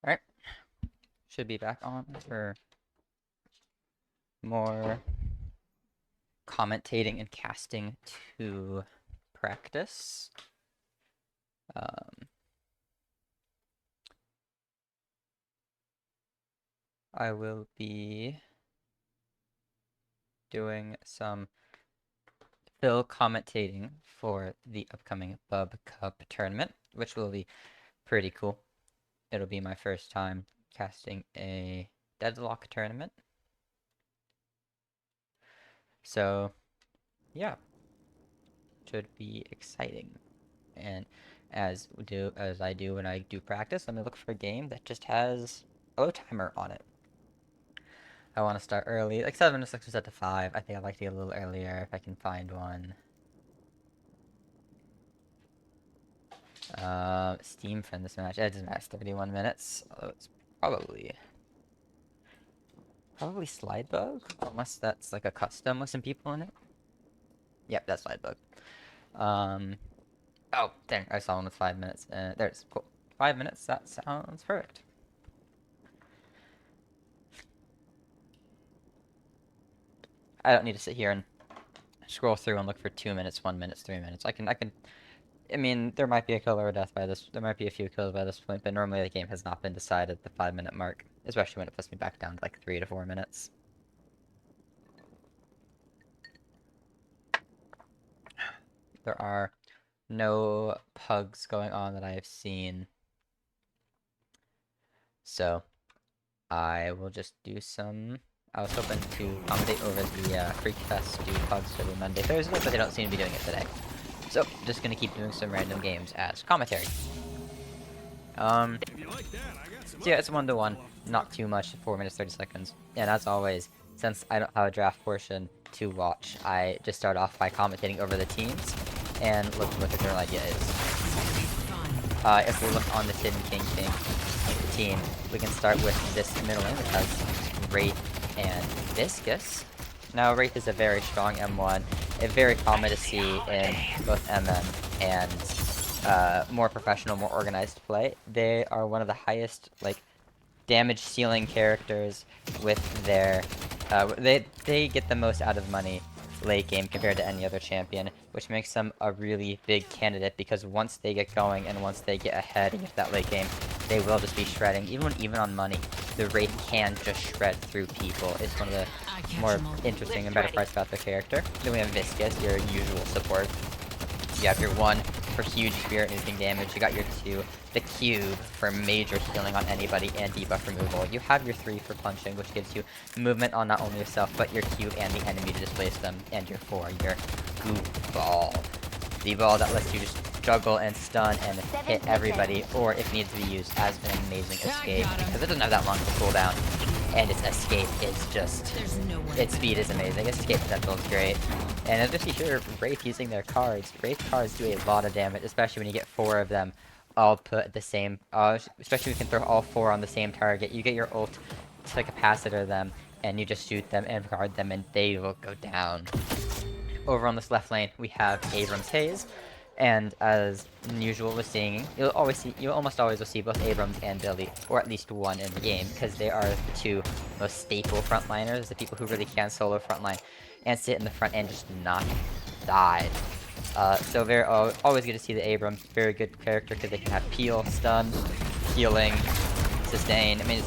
Alright, should be back on for more commentating and casting to practice. I will be doing some fill commentating for the upcoming Bub Cup tournament, which will be pretty cool. It'll be my first time casting a Deadlock tournament. So, yeah, should be exciting. And as I do when I do practice, let me look for a game that just has a low timer on it. I want to start early, like 7 to 6 or set to 5. I think I'd like to get a little earlier if I can find one. Steam friend this match. It doesn't matter, 31 minutes. Although it's probably Slidebug, unless that's like a custom with some people in it. Yep, that's Slidebug. Oh, dang, I saw one with 5 minutes. There's cool. 5 minutes. That sounds perfect. I don't need to sit here and scroll through and look for 2 minutes, 1 minute, 3 minutes. I mean, there might be a kill or a death by this. There might be a few kills by this point, but normally the game has not been decided at the 5 minute mark, especially when it puts me back down to like 3 to 4 minutes. There are no pugs going on that I have seen, so I will just do some. I was hoping to accommodate over the Freak Fest, do pugs for the Monday, Thursday, but they don't seem to be doing it today. So, just gonna keep doing some random games as commentary. So yeah, it's 1-to-1, not too much, 4 minutes, 30 seconds. And as always, since I don't have a draft portion to watch, I just start off by commentating over the teams, and look what the general idea is. If we look on the Tid and King team, we can start with this middle lane, which has Wraith and Viscus. Now, Wraith is a very strong M1, very common to see in both MM and more professional, more organized play. They are one of the highest, like, damage ceiling characters with their... they get the most out of money late game compared to any other champion, which makes them a really big candidate because once they get going and once they get ahead and get that late game, they will just be shredding. Even on money, the Wraith can just shred through people. It's one of the more interesting and better parts about the character. Then we have Viscus, your usual support. You have your 1 for huge spirit nuking damage. You got your 2, the cube for major healing on anybody and debuff removal. You have your 3 for punching, which gives you movement on not only yourself, but your cube and the enemy to displace them. And your 4, your goop ball. The ball that lets you just juggle and stun and hit everybody, or if needs to be used as an amazing escape, because it doesn't have that long of a cooldown. And its escape is just... its speed is amazing. Its escape potential is great. And as if you hear Wraith using their cards, Wraith cards do a lot of damage, especially when you get 4 of them all put at the same... especially when you can throw all 4 on the same target. You get your ult to capacitor them, and you just shoot them and guard them, and they will go down. Over on this left lane, we have Abrams Haze. And as usual with seeing, you'll almost always will see both Abrams and Billy, or at least one in the game, because they are the 2 most staple frontliners, the people who really can solo frontline and sit in the front and just not die. So very always good to see the Abrams, very good character because they can have peel, stun, healing, sustain. I mean,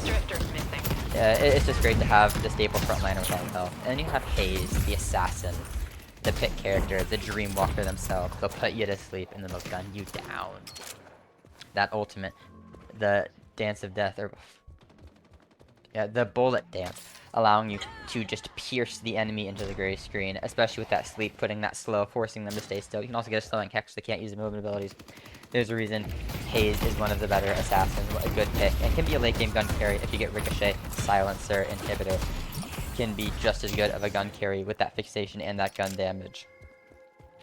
it's just great to have the staple frontliner with all health. And then you have Haze, the assassin. The pit character, the Dreamwalker themselves. They'll put you to sleep and then they'll gun you down. That ultimate, the Dance of Death, or yeah, the Bullet Dance, allowing you to just pierce the enemy into the gray screen, especially with that sleep, putting that slow, forcing them to stay still. You can also get a slowing hex, so they can't use the movement abilities. There's a reason Haze is one of the better assassins, a good pick, and can be a late game gun carry if you get Ricochet, Silencer, Inhibitor. Can be just as good of a gun carry with that fixation and that gun damage.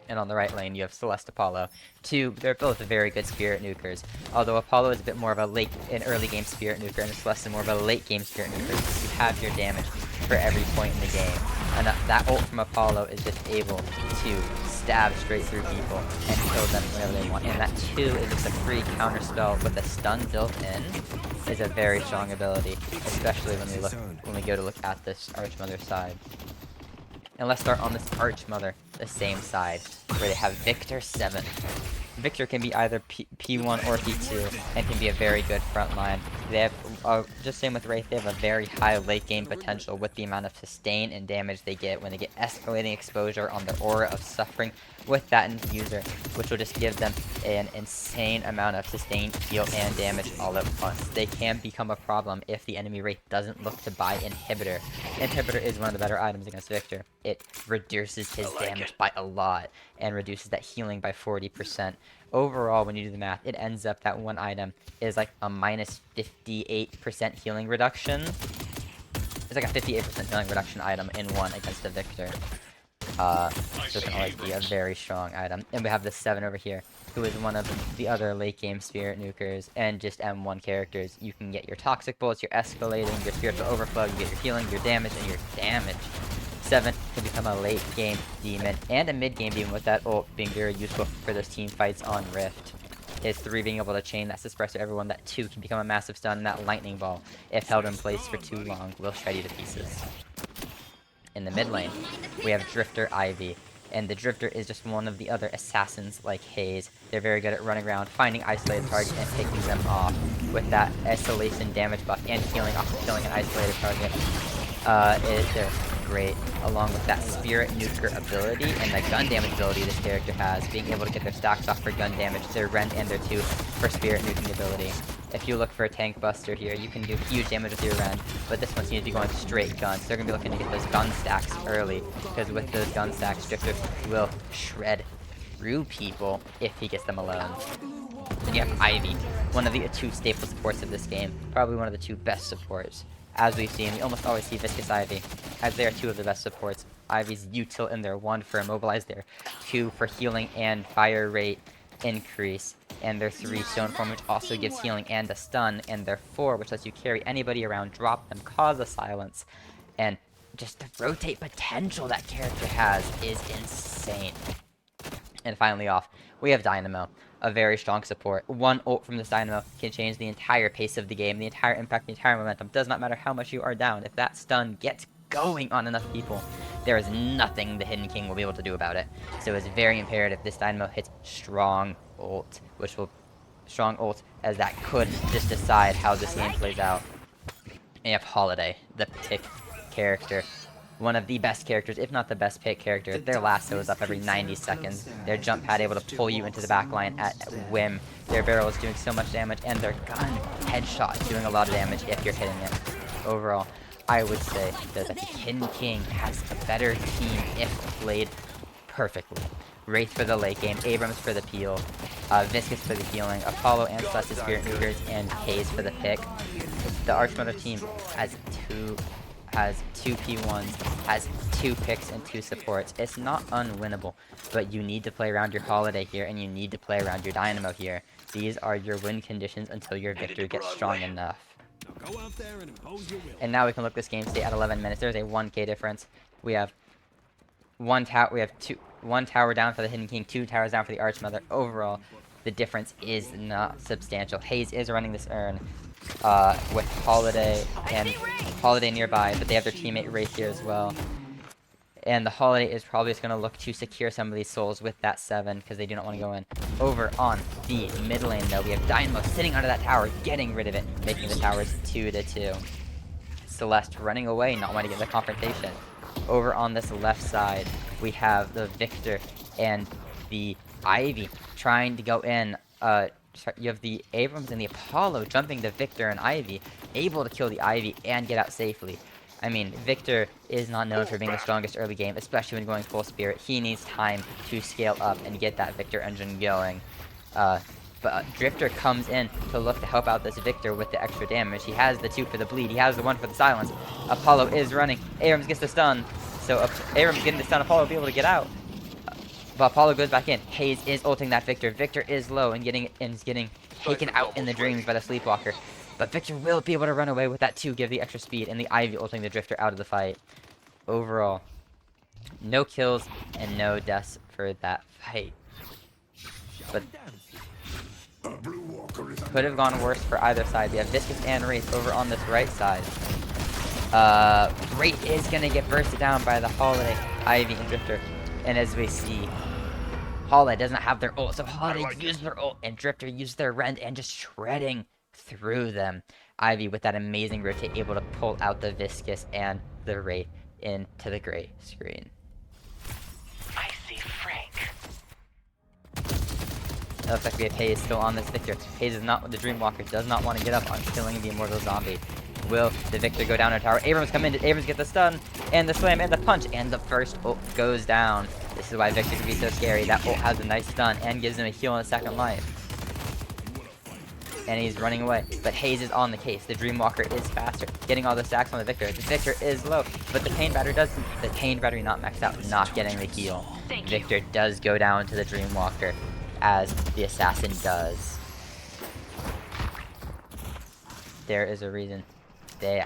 And on the right lane, you have Celeste Apollo. They're both very good Spirit Nukers. Although Apollo is a bit more of an early game Spirit Nuker, and Celeste is more of a late game Spirit Nuker. You have your damage for every point in the game. And that ult from Apollo is just able to stab straight through people and kill them whenever they want. And that too is just a free counter spell with a stun built in. is a very strong ability, especially when we go to look at this Archmother side. And let's start on this Archmother, the same side, where they have Victor 7. Victor can be either P1 or P2, and can be a very good front line. They have, just same with Wraith, they have a very high late game potential with the amount of sustain and damage they get when they get escalating exposure on their Aura of Suffering with that Infuser, which will just give them an insane amount of sustain, heal, and damage all at once. They can become a problem if the enemy Wraith doesn't look to buy Inhibitor. Inhibitor is one of the better items against Victor. It reduces his damage by a lot, and reduces that healing by 40%. Overall, when you do the math, it ends up that one item is like a minus 58% healing reduction. It's like a 58% healing reduction item in one against a Victor. So it can always be a very strong item. And we have the 7 over here, who is one of the other late game Spirit Nukers and just M1 characters. You can get your Toxic Bolts, your Escalating, your Spiritual Overflow, you get your healing, your damage, and your damage. 7 can become a late game demon and a mid game demon with that ult being very useful for those team fights on Rift. His 3 being able to chain that suppressor everyone, that 2 can become a massive stun, and that lightning ball, if held in place for too long, will shred you to pieces. In the mid lane, we have Drifter Ivy, and the Drifter is just one of the other assassins like Haze. They're very good at running around, finding isolated targets, and picking them off with that isolation damage buff and healing off of killing an isolated target. They're great, along with that Spirit Nuker ability and the gun damage ability this character has, being able to get their stacks off for gun damage, their Rend, and their 2 for Spirit Nuking ability. If you look for a tank buster here, you can do huge damage with your Rend, but this one seems to be going straight guns. So they're going to be looking to get those gun stacks early, because with those gun stacks, Drifter will shred through people if he gets them alone. Then you have Ivy, one of the 2 staple supports of this game, probably one of the 2 best supports. As we've seen, we almost always see Viscous Ivy, as they are 2 of the best supports. Ivy's util in their 1 for Immobilize, their 2 for healing and fire rate increase, and their 3 Stone Form, which also gives healing and a stun, and their 4, which lets you carry anybody around, drop them, cause a silence, and just the rotate potential that character has is insane. And finally off, we have Dynamo, a very strong support. 1 ult from this Dynamo can change the entire pace of the game, the entire impact, the entire momentum. Does not matter how much you are down. If that stun gets going on enough people, there is nothing the Hidden King will be able to do about it. So it's very imperative this Dynamo hits strong ult, strong ult, as that could just decide how this game plays out. And you have Holiday, the pick character. One of the best characters, if not the best pick character. Their lasso is up every 90 seconds. Their jump pad able to pull you into the backline at whim. Their barrel is doing so much damage, and their gun headshot is doing a lot of damage if you're hitting it. Overall, I would say that the Hidden King has a better team if played perfectly. Wraith for the late game, Abrams for the peel, Viscous for the healing, Apollo and Celestia Spirit Nukers, and Haze for the pick. The Archmother team has two P1s, has 2 picks and 2 supports. It's not unwinnable, but you need to play around your Holiday here, and you need to play around your Dynamo here. These are your win conditions until your Victor gets strong enough. And now we can look this game state at 11 minutes. There's a 1k difference. We have one tower down for the Hidden King, 2 towers down for the Archmother. Overall, the difference is not substantial. Haze is running this urn with Holiday nearby, but they have their teammate Wraith here as well. And the Holiday is probably just going to look to secure some of these souls with that 7, because they do not want to go in. Over on the mid lane, though, we have Dynamo sitting under that tower, getting rid of it, making the towers 2-2. Celeste running away, not wanting to get the confrontation. Over on this left side, we have the Victor and the Ivy trying to go in. You have the Abrams and the Apollo jumping the Victor and Ivy, able to kill the Ivy and get out safely. I mean, Victor is not known for being the strongest early game, especially when going full Spirit. He needs time to scale up and get that Victor engine going. But Drifter comes in to look to help out this Victor with the extra damage. He has the 2 for the bleed. He has the 1 for the silence. Apollo is running. Abrams gets the stun. So Abrams getting the stun. Apollo will be able to get out. But Apollo goes back in. Haze is ulting that Victor. Victor is low and is getting taken out in the dreams by the Sleepwalker. But Victor will be able to run away with that 2, give the extra speed, and the Ivy ulting the Drifter out of the fight. Overall, no kills and no deaths for that fight. But could have gone worse for either side. We have Viscus and Wraith over on this right side. Wraith is gonna get bursted down by the Holiday, Ivy, and Drifter. And as we see, Holiday doesn't have their ult, so Holiday used their ult, and Drifter used their rend, and just shredding through them. Ivy with that amazing rotate, able to pull out the Viscus and the Wraith into the gray screen. I see Frank. It looks like we have Haze still on this Victor. Haze is not, the Dreamwalker does not want to get up on killing the Immortal Zombie. Will the Victor go down to tower? Abrams come in, did Abrams get the stun, and the slam, and the punch, and the first ult goes down. This is why Victor can be so scary. That ult has a nice stun, and gives him a heal and a second life. And he's running away, but Haze is on the case. The Dreamwalker is faster, getting all the stacks on the Victor. The Victor is low, but the Pain Battery doesn't. The Pain Battery not maxed out, not getting the heal. Victor does go down to the Dreamwalker, as the Assassin does. There is a reason the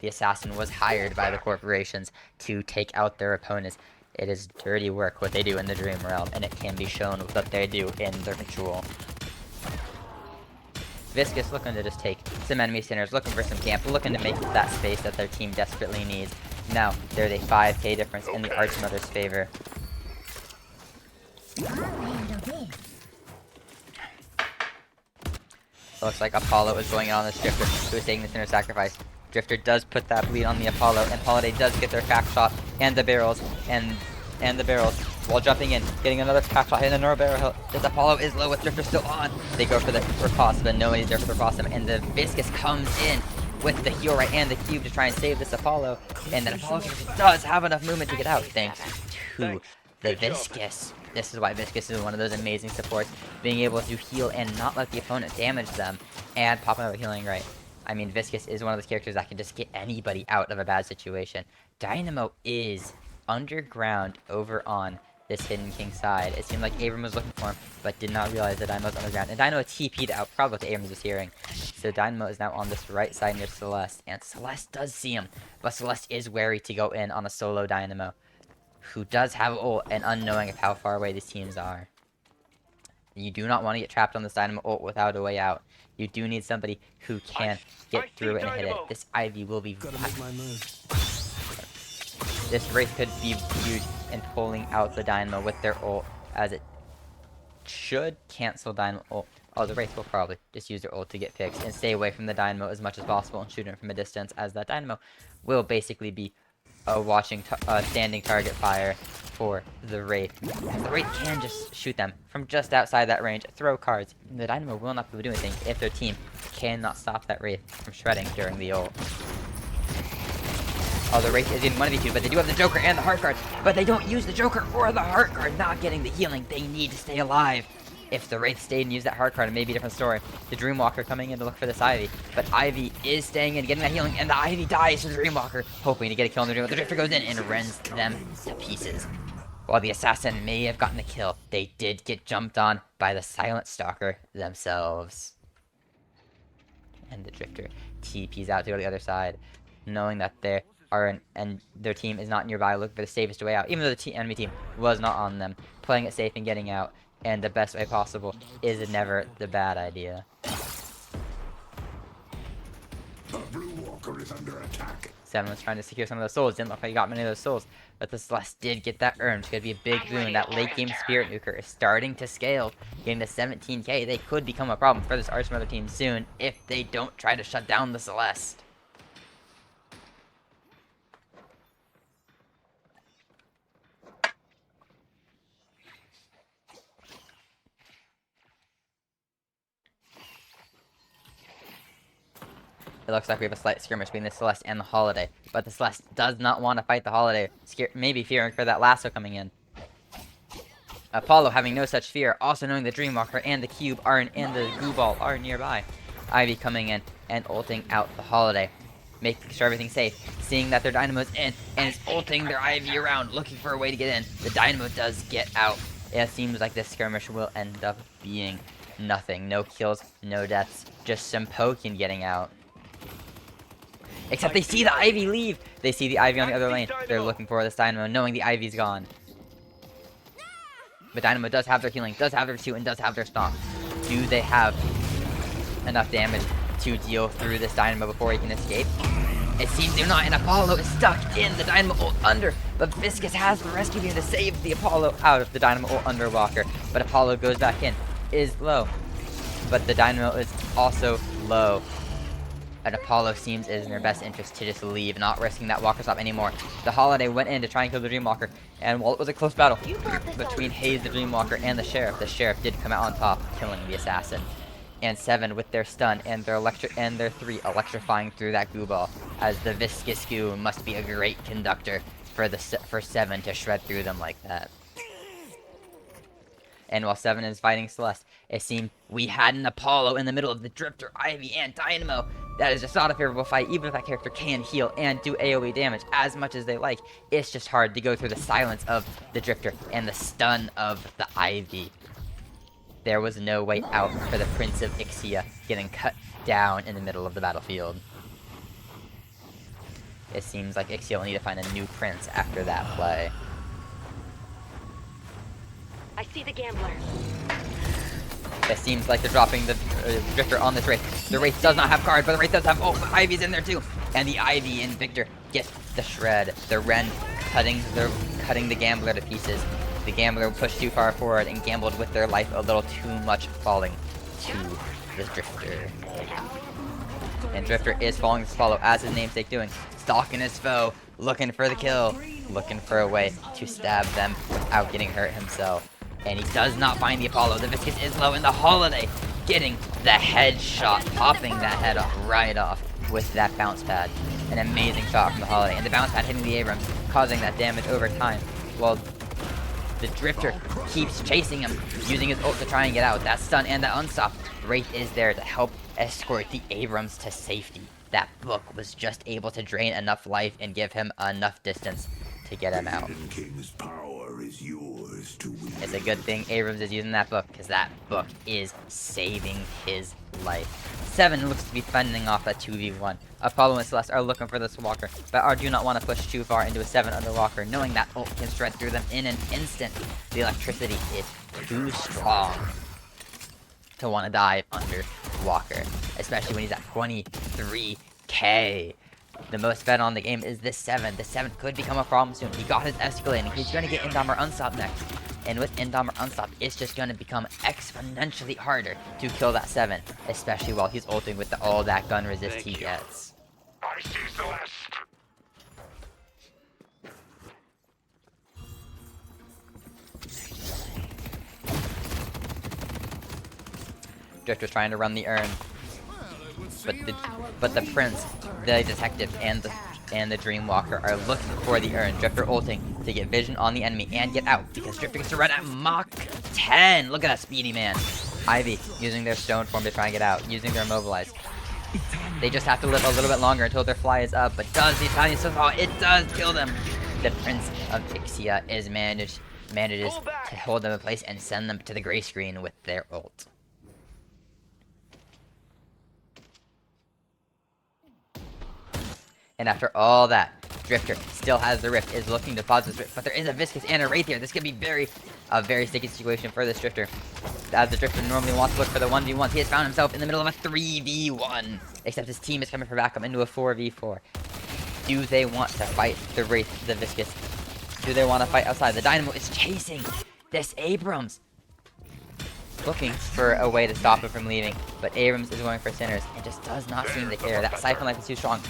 Assassin was hired by the corporations to take out their opponents. It is dirty work what they do in the Dream Realm, and it can be shown with what they do in the Ritual. Viscus looking to just take some enemy centers, looking for some camp, looking to make that space that their team desperately needs. Now, there's a 5k difference in the Archmother's favor. Looks like Apollo is going in on this Drifter, who is taking the center sacrifice. Drifter does put that bleed on the Apollo, and Holiday does get their crack shot, and the barrels, and the barrels, while jumping in, getting another crack shot, hitting another barrel hill. This Apollo is low with Drifter still on. They go for the riposte, but nobody's there for the riposte, and the Viscus comes in with the heal right and the cube to try and save this Apollo, and then Apollo does have enough movement to get out, thanks to the Viscus. This is why Viscus is one of those amazing supports, being able to heal and not let the opponent damage them, and pop another healing right. I mean, Viscus is one of those characters that can just get anybody out of a bad situation. Dynamo is underground over on this Hidden King side. It seemed like Abram was looking for him, but did not realize that Dynamo's underground. And Dynamo TP'd out, probably what Abrams was hearing. So Dynamo is now on this right side near Celeste, and Celeste does see him, but Celeste is wary to go in on a solo Dynamo, who does have ult and unknowing of how far away these teams are. You do not want to get trapped on this Dynamo ult without a way out. You do need somebody who can get through it and hit it. This Ivy will be This Wraith could be huge in pulling out the Dynamo with their ult, as it should cancel Dynamo ult. Oh, the Wraith will probably just use their ult to get picks and stay away from the Dynamo as much as possible and shoot it from a distance, as that Dynamo will basically be standing target fire for the Wraith. The Wraith can just shoot them from just outside that range, throw cards. The Dynamo will not be doing anything if their team cannot stop that Wraith from shredding during the ult. Oh, the Wraith is in 1v2, but they do have the Joker and the Heart card, but they don't use the Joker or the Heart card, not getting the healing. They need to stay alive. If the Wraith stayed and used that Heart card, it may be a different story. The Dreamwalker coming in to look for this Ivy, but Ivy is staying in, getting that healing, and the Ivy dies to the Dreamwalker, hoping to get a kill on the Dreamwalker. The Drifter goes in and rends them to pieces. While the Assassin may have gotten the kill, they did get jumped on by the Silent Stalker themselves. And the Drifter TP's out to go to the other side, knowing that their team is not nearby, looking for the safest way out, even though the enemy team was not on them. Playing it safe and getting out, and the best way possible, is never the bad idea. The Blue Walker is under attack. Seven was trying to secure some of those souls. Didn't look like he got many of those souls, but the Celeste did get that urn, which could be a big boon. That late game Spirit Nuker is starting to scale, getting to 17k. They could become a problem for this Archmother team soon if they don't try to shut down the Celeste. It looks like we have a slight skirmish between the Celeste and the Holiday, but the Celeste does not want to fight the Holiday, maybe fearing for that lasso coming in. Apollo having no such fear, also knowing the Dreamwalker and the Cube and the Goo Ball are nearby. Ivy coming in and ulting out the Holiday, making sure everything's safe, seeing that their Dynamo's in, and is ulting their Ivy around, looking for a way to get in. The Dynamo does get out. It seems like this skirmish will end up being nothing. No kills, no deaths, just some poking getting out. Except they see the Ivy leave! They see the Ivy on the other lane. They're looking for this Dynamo, knowing the Ivy's gone. But Dynamo does have their healing, does have their 2, and does have their stomp. Do they have enough damage to deal through this Dynamo before he can escape. It seems they're not, and Apollo is stuck in the Dynamo ult under, but Viscus has the rescue beam to save the Apollo out of the Dynamo ult under Walker. But Apollo goes back in, is low, but the Dynamo is also low. And Apollo seems it is in their best interest to just leave, not risking that Walker stop anymore. The Holiday went in to try and kill the Dreamwalker, and while it was a close battle between Haze, the Dreamwalker, and the Sheriff did come out on top, killing the assassin. And 7 with their stun and their 3 electrifying through that goo ball, as the Viscous goo must be a great conductor for 7 to shred through them like that. And while 7 is fighting Celeste, it seemed we had an Apollo in the middle of the Drifter, Ivy, and Dynamo. That is just not a favorable fight, even if that character can heal and do AoE damage as much as they like. It's just hard to go through the silence of the Drifter and the stun of the Ivy. There was no way out for the Prince of Ixia getting cut down in the middle of the battlefield. It seems like Ixia will need to find a new prince after that play. I see the gambler. It seems like they're dropping the Drifter on this Wraith. The Wraith does not have guard, but the Wraith does have ult. Ivy's in there too. And the Ivy and Victor get the shred. The Ren cutting the Gambler to pieces. The Gambler pushed too far forward and gambled with their life a little too much, falling to the Drifter. And Drifter is falling to follow as his namesake doing. Stalking his foe, looking for the kill, looking for a way to stab them without getting hurt himself. And he does not find the Apollo. The Viscous is low, and the Holiday getting the headshot, popping that head right off with that bounce pad. An amazing shot from the Holiday, and the bounce pad hitting the Abrams, causing that damage over time, while the Drifter keeps chasing him, using his ult to try and get out. That stun and that unstop. Wraith is there to help escort the Abrams to safety. That book was just able to drain enough life and give him enough distance to get him out. King's power is yours to wield. It's a good thing Abrams is using that book, because that book is saving his life. 7 looks to be fending off a 2v1. Apollo and Celeste are looking for this Walker, but do not want to push too far into a 7 under Walker, knowing that ult can shred through them in an instant. The electricity is too strong to want to dive under Walker, especially when he's at 23k. The most bet on the game is this 7. The 7 could become a problem soon. He got his escalating. He's going to get Indomer Unstop next. And with Indomer Unstop, it's just going to become exponentially harder to kill that 7. Especially while he's ulting with all that gun resist he gets. I see Celeste. Drifter's trying to run the urn. But the Prince, the Detective, and the Dreamwalker are looking for the urn. Drifter ulting to get vision on the enemy and get out, because Drifter gets to run at Mach 10. Look at that speedy man. Ivy using their stone form to try and get out, using their immobilize. They just have to live a little bit longer until their fly is up, but does the Italian still fall? It does kill them. The Prince of Ixia is manages to hold them in place and send them to the gray screen with their ult. And after all that, Drifter still has the Rift, is looking to pause this Rift, but there is a Viscous and a Wraith here. This could be a very sticky situation for this Drifter. As the Drifter normally wants to look for the 1v1s, he has found himself in the middle of a 3v1. Except his team is coming for backup into a 4v4. Do they want to fight the Wraith, the Viscous? Do they want to fight outside? The Dynamo is chasing this Abrams, looking for a way to stop him from leaving. But Abrams is going for Sinners and just does not seem to care. That Siphon Life is too strong.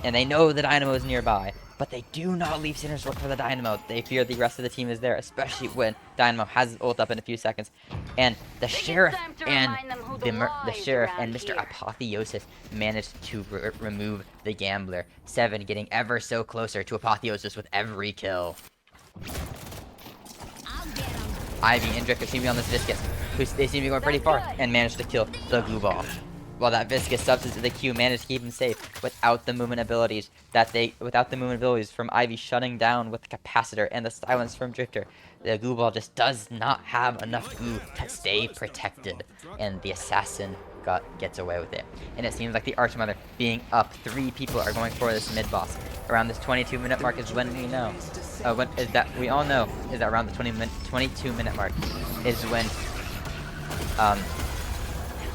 And they know the Dynamo is nearby, but they do not leave Sinners to look for the Dynamo. They fear the rest of the team is there, especially when Dynamo has his ult up in a few seconds. And the Sheriff and the Sheriff and Mr. Apotheosis managed to remove the Gambler. 7 getting ever so closer to Apotheosis with every kill. Ivy and Drifter seem to be on this Viscous, who they seem to be going pretty far, and managed to kill the Goo Ball. While that Viscous subs into the Q, managed to keep him safe without the movement abilities from Ivy shutting down with the Capacitor and the silence from Drifter. The Goo Ball just does not have enough goo to stay protected, and the assassin gets away with it. And it seems like the Archmother, being up, 3 people are going for this mid boss. Around this 22-minute mark is when we know. We all know is that around the 22-minute mark is when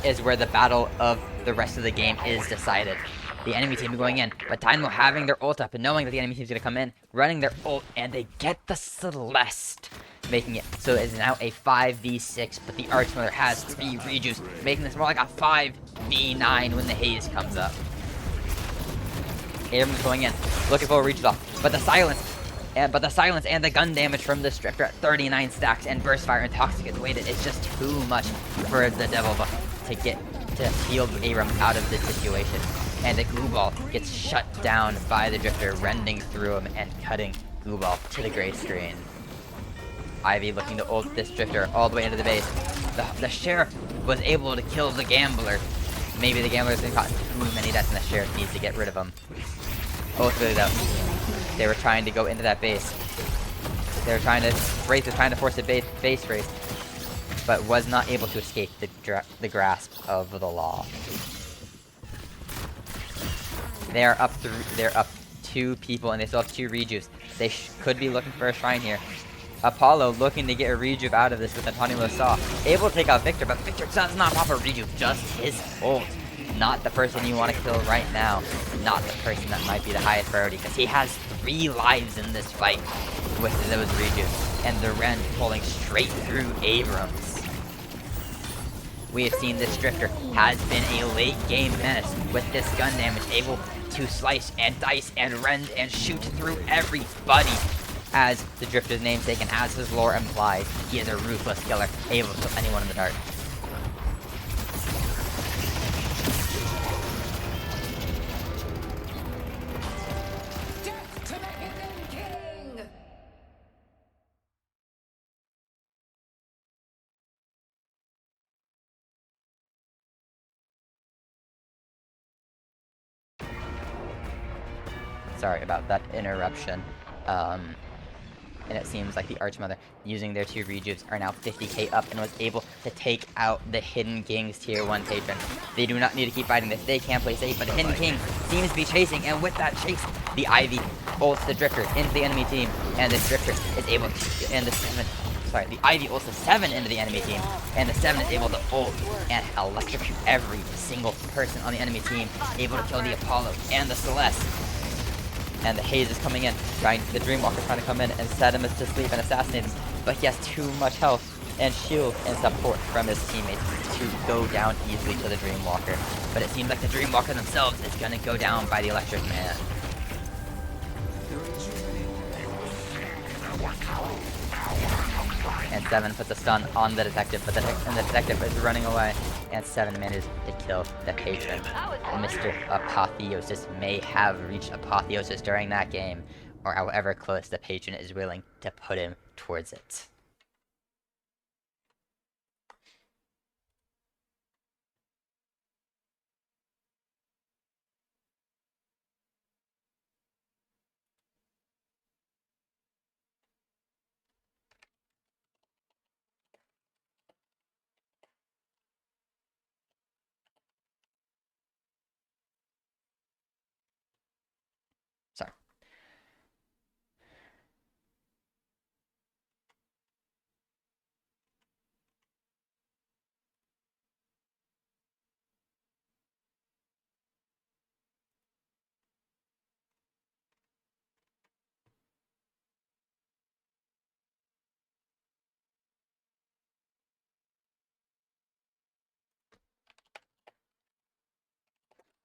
is where the battle of the rest of the game is decided. The enemy team going in, but Dynamo having their ult up and knowing that the enemy team is going to come in, running their ult, and they get the Celeste, making it so it is now a 5v6, but the Archmother has 3 rejuice, making this more like a 5v9 when the haze comes up. Abram's going in, looking for a reach off, but the silence and the gun damage from this Drifter at 39 stacks and Burst Fire Intoxicate weighted is just too much for the Devil to get to shield Abram out of this situation. And the Goo Ball gets shut down by the Drifter, rending through him and cutting Goo Ball to the gray screen. Ivy looking to ult this Drifter all the way into the base. The Sheriff was able to kill the Gambler. Maybe the Gambler's been caught too many deaths and the Sheriff needs to get rid of him. Ultimately though, they were trying to go into that base. Wraith was trying to force a base race, but was not able to escape the grasp of the law. They're up 2 people and they still have 2 rejuves. They could be looking for a shrine here. Apollo looking to get a rejuve out of this with Antonio Lasaw. Able to take out Victor, but Victor does not pop a rejuve, just his ult. Not the person you want to kill right now. Not the person that might be the highest priority, because he has 3 lives in this fight with those rejuves. And the Rend pulling straight through Abrams. We have seen this Drifter has been a late game menace with this gun damage, able to slice and dice and rend and shoot through everybody. As the Drifter's namesake and as his lore implies, he is a ruthless killer, able to kill anyone in the dark. Death to the Hidden King! Sorry about that interruption. And it seems like the Archmother, using their 2 rejuves, are now 50k up and was able to take out the Hidden King's tier 1 patron. They do not need to keep fighting this. They can play safe, but the Hidden King seems to be chasing, and with that chase, the Ivy ults the Drifter into the enemy team, and the Drifter is able to, and the Ivy ults the 7 into the enemy team, and the 7 is able to ult and electrocute every single person on the enemy team, able to kill the Apollo and the Celeste. And the Haze is coming in, the Dreamwalker trying to come in and set him to sleep and assassinate him, but he has too much health and shield and support from his teammates to go down easily to the Dreamwalker. But it seems like the Dreamwalker themselves is gonna go down by the Electric Man. And 7 puts a stun on the Detective, but the Detective is running away, and 7 manages to kill the patron. Mr. Apotheosis may have reached Apotheosis during that game, or however close the patron is willing to put him towards it. Sorry.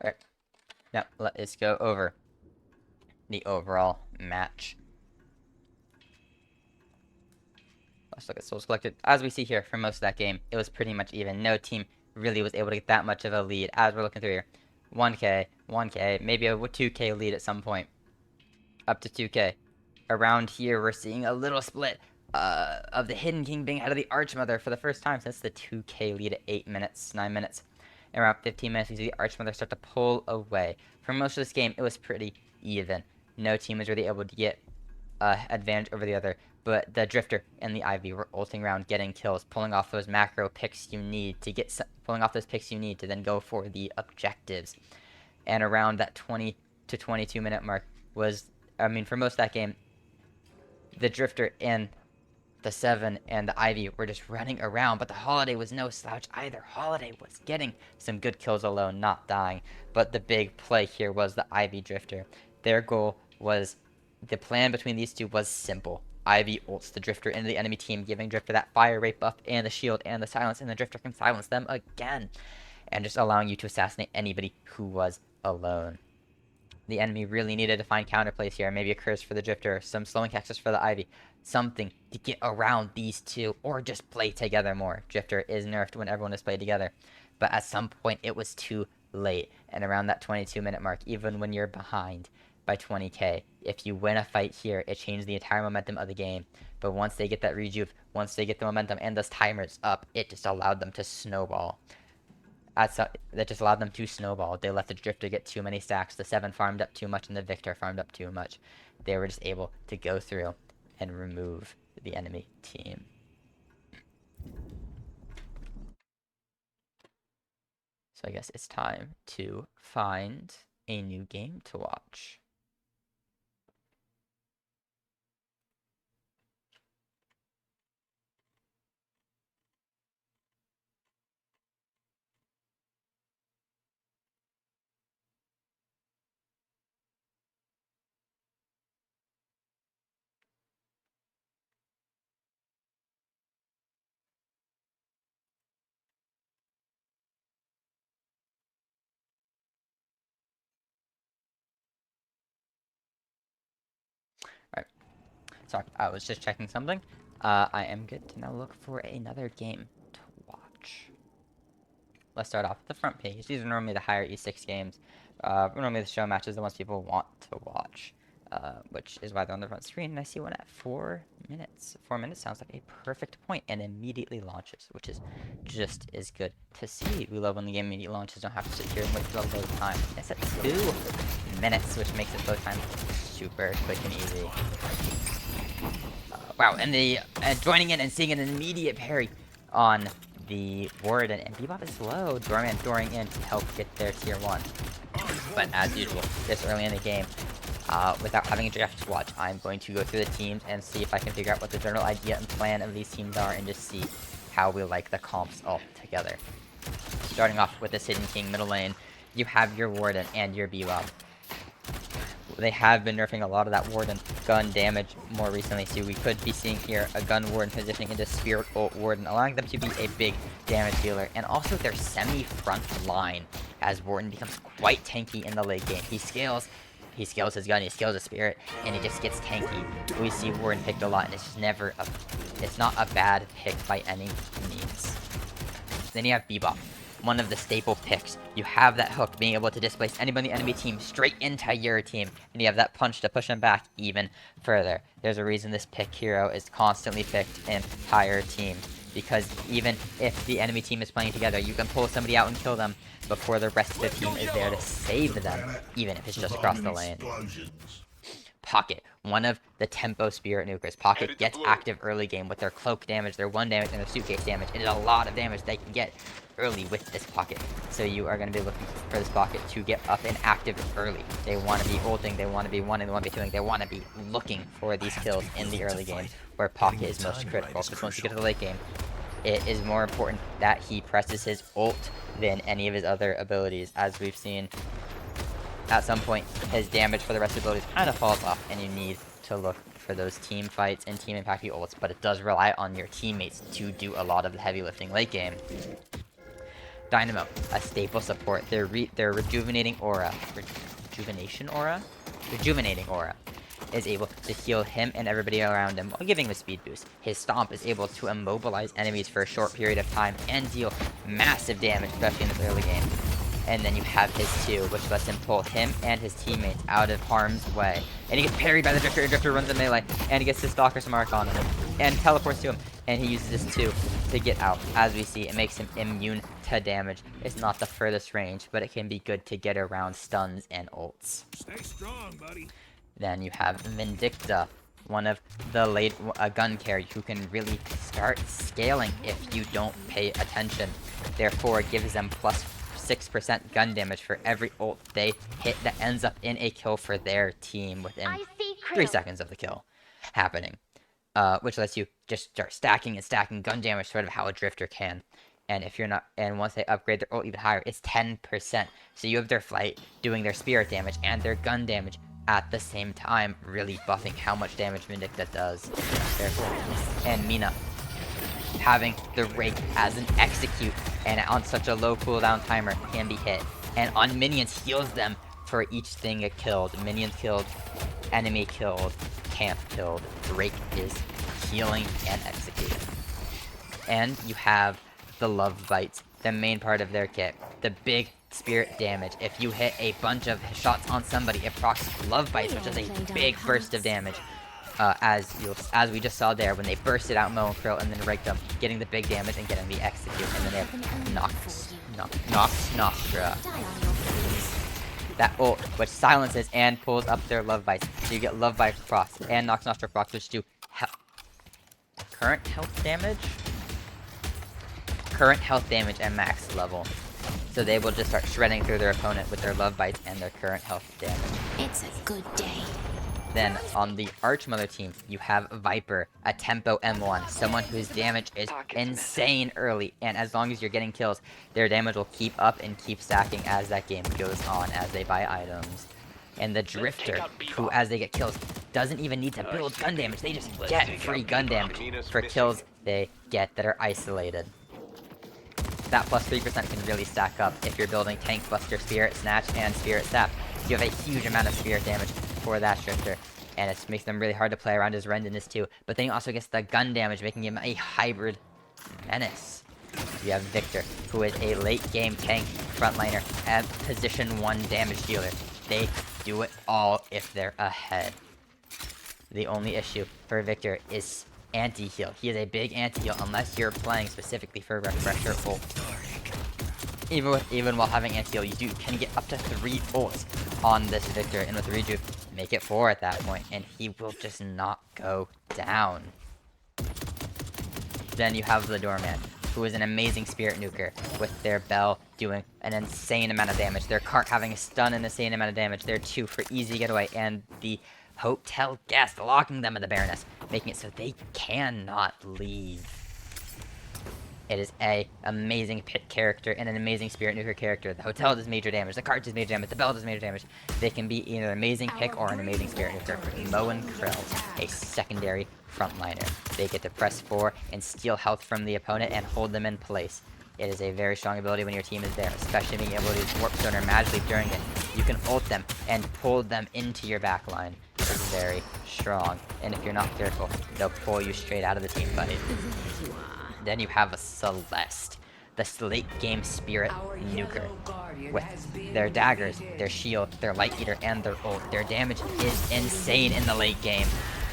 Alright. Now, let us go over the overall match. Let's look at souls collected. As we see here, for most of that game, it was pretty much even. No team really was able to get that much of a lead. As we're looking through here, 1k, 1k, maybe a 2k lead at some point. Up to 2k. Around here, we're seeing a little split of the Hidden King being out of the Archmother for the first time since the 2k lead at 8 minutes, 9 minutes. And around 15 minutes, you see the Archmother start to pull away. For most of this game, it was pretty even. No team was really able to get advantage over the other, but the Drifter and the Ivy were ulting around, getting kills, pulling off those macro picks you need to then go for the objectives. And around that 20 to 22 minute mark was, for most of that game, the Drifter and the Seven and the Ivy were just running around, but the Holiday was no slouch either. Holiday was getting some good kills alone, not dying. But the big play here was the Ivy Drifter. Their goal was, the plan between these two was simple. Ivy ults the Drifter into the enemy team, giving Drifter that fire rate buff and the shield and the silence, and the Drifter can silence them again. And just allowing you to assassinate anybody who was alone. The enemy really needed to find counterplays here. Maybe a curse for the Drifter, some slowing hexes for the Ivy. Something to get around these two, or just play together more. Drifter is nerfed when everyone is played together. But at some point, it was too late. And around that 22-minute mark, even when you're behind by 20k, if you win a fight here, it changed the entire momentum of the game. But once they get that rejuve, once they get the momentum and those timers up, it just allowed them to snowball. That just allowed them to snowball. They let the Drifter get too many stacks. The Seven farmed up too much, and the Victor farmed up too much. They were just able to go through and remove the enemy team. So I guess it's time to find a new game to watch. Sorry, I was just checking something. I am good to now look for another game to watch. Let's start off with the front page. These are normally the higher E6 games. Normally the show matches, the ones people want to watch. Which is why they're on the front screen. And I see one at 4 minutes. 4 minutes sounds like a perfect point and immediately launches, which is just as good to see. We love when the game immediately launches. Don't have to sit here and wait for the load time. It's at 2 minutes, which makes the load time super quick and easy. Wow, and the joining in and seeing an immediate parry on the Warden, and Bebop is low. Doorman dooring in to help get their tier 1. But as usual, this early in the game, without having a draft to watch, I'm going to go through the teams and see if I can figure out what the general idea and plan of these teams are, and just see how we like the comps all together. Starting off with this Hidden King middle lane, you have your Warden and your Bebop. They have been nerfing a lot of that Warden gun damage more recently, so we could be seeing here a gun Warden positioning into Spirit Ult Warden, allowing them to be a big damage dealer, and also their semi-front line, as Warden becomes quite tanky in the late game. He scales his gun, he scales his Spirit, and he just gets tanky. We see Warden picked a lot, and it's just never it's not a bad pick by any means. Then you have Bebop, one of the staple picks. You have that hook, being able to displace anybody in the enemy team straight into your team, and you have that punch to push them back even further. There's a reason this pick hero is constantly picked in higher teams, because even if the enemy team is playing together, you can pull somebody out and kill them before the rest of the team is there to save them, even if it's just across the lane. Pocket, one of the tempo Spirit nukers. Pocket gets active early game with their cloak damage, their 1 damage, and their suitcase damage. It is a lot of damage they can get early with this Pocket. So you are going to be looking for this Pocket to get up and active early. They want to be ulting, they want to be 1-ing, they want to be 2-ing, they want to be looking for these kills in the early game, where Pocket is most critical. Because once you get to the late game, it is more important that he presses his ult than any of his other abilities, as we've seen. At some point, his damage for the rest of the abilities kind of falls off, and you need to look for those team fights and team impact ults, but it does rely on your teammates to do a lot of the heavy lifting late game. Dynamo, a staple support. Their rejuvenating aura, rejuvenating aura is able to heal him and everybody around him while giving him a speed boost. His stomp is able to immobilize enemies for a short period of time and deal massive damage, especially in this early game. And then you have his 2, which lets him pull him and his teammates out of harm's way. And he gets parried by the Drifter, and Drifter runs in melee, and he gets his Stalker's Mark on him, and teleports to him, and he uses his 2 to get out. As we see, it makes him immune to damage. It's not the furthest range, but it can be good to get around stuns and ults. Stay strong, buddy. Then you have Vindicta, one of the gun carry who can really start scaling if you don't pay attention. Therefore, it gives them plus 6% gun damage for every ult they hit that ends up in a kill for their team within 3 seconds of the kill happening. which lets you just start stacking and stacking gun damage, sort of how a drifter can. And if you're not, and once they upgrade their ult even higher, it's 10%. So you have their flight doing their spirit damage and their gun damage at the same time, really buffing how much damage Vindicta does. Therefore, and Mina having the rake as an execute and on such a low cooldown timer can be hit. And on minions heals them for each thing it killed. Minions killed, enemy killed, camp killed. Rake is healing and executing. And you have the love bites, the main part of their kit. The big spirit damage. If you hit a bunch of shots on somebody, it procs love bites, which is a big burst of damage. As we just saw there, when they bursted out Mo and Krill and then raked them, getting the big damage and getting the execute, and then they have Nox Nostra. That ult, which silences and pulls up their love bites. So you get love bites procs and Nox Nostra procs, which do current health damage? Current health damage and max level. So they will just start shredding through their opponent with their love bites and their current health damage. It's a good day. Then on the Archmother team, you have Viper, a tempo M1, someone whose damage is insane early, and as long as you're getting kills, their damage will keep up and keep stacking as that game goes on, as they buy items. And the Drifter, who as they get kills, doesn't even need to build gun damage, they just get free gun damage for kills they get that are isolated. That plus 3% can really stack up if you're building Tank Buster, Spirit Snatch, and Spirit Sap. You have a huge amount of spirit damage for that Drifter, and it makes them really hard to play around as Rendinus too. But then he also gets the gun damage, making him a hybrid menace. You have Victor, who is a late game tank frontliner and position 1 damage dealer. They do it all if they're ahead. The only issue for Victor is anti-heal. He is a big anti-heal unless you're playing specifically for Refresher ult. Even while having anti-heal, you can get up to 3 ults on this Victor, and with Rejuve, make it 4 at that point, and he will just not go down. Then you have the Doorman, who is an amazing spirit nuker, with their Bell doing an insane amount of damage, their Cart having a stun and insane amount of damage, their 2 for easy getaway, and the Hotel Guest locking them in the Baroness, making it so they cannot leave. It is a amazing pit character and an amazing spirit nuker character. The Hotel does major damage, the Cart does major damage, the Bell does major damage. They can be either an amazing pick or an amazing spirit nuker. Mo and Krill, a secondary frontliner. They get to press 4 and steal health from the opponent and hold them in place. It is a very strong ability when your team is there, especially being able to use Warp Stone or Magic Leap during it. You can ult them and pull them into your backline. It's very strong, and if you're not careful, they'll pull you straight out of the team fight. Then you have a Celeste, the late game spirit nuker. With their daggers, their shield, their light eater, and their ult. Their damage is insane in the late game.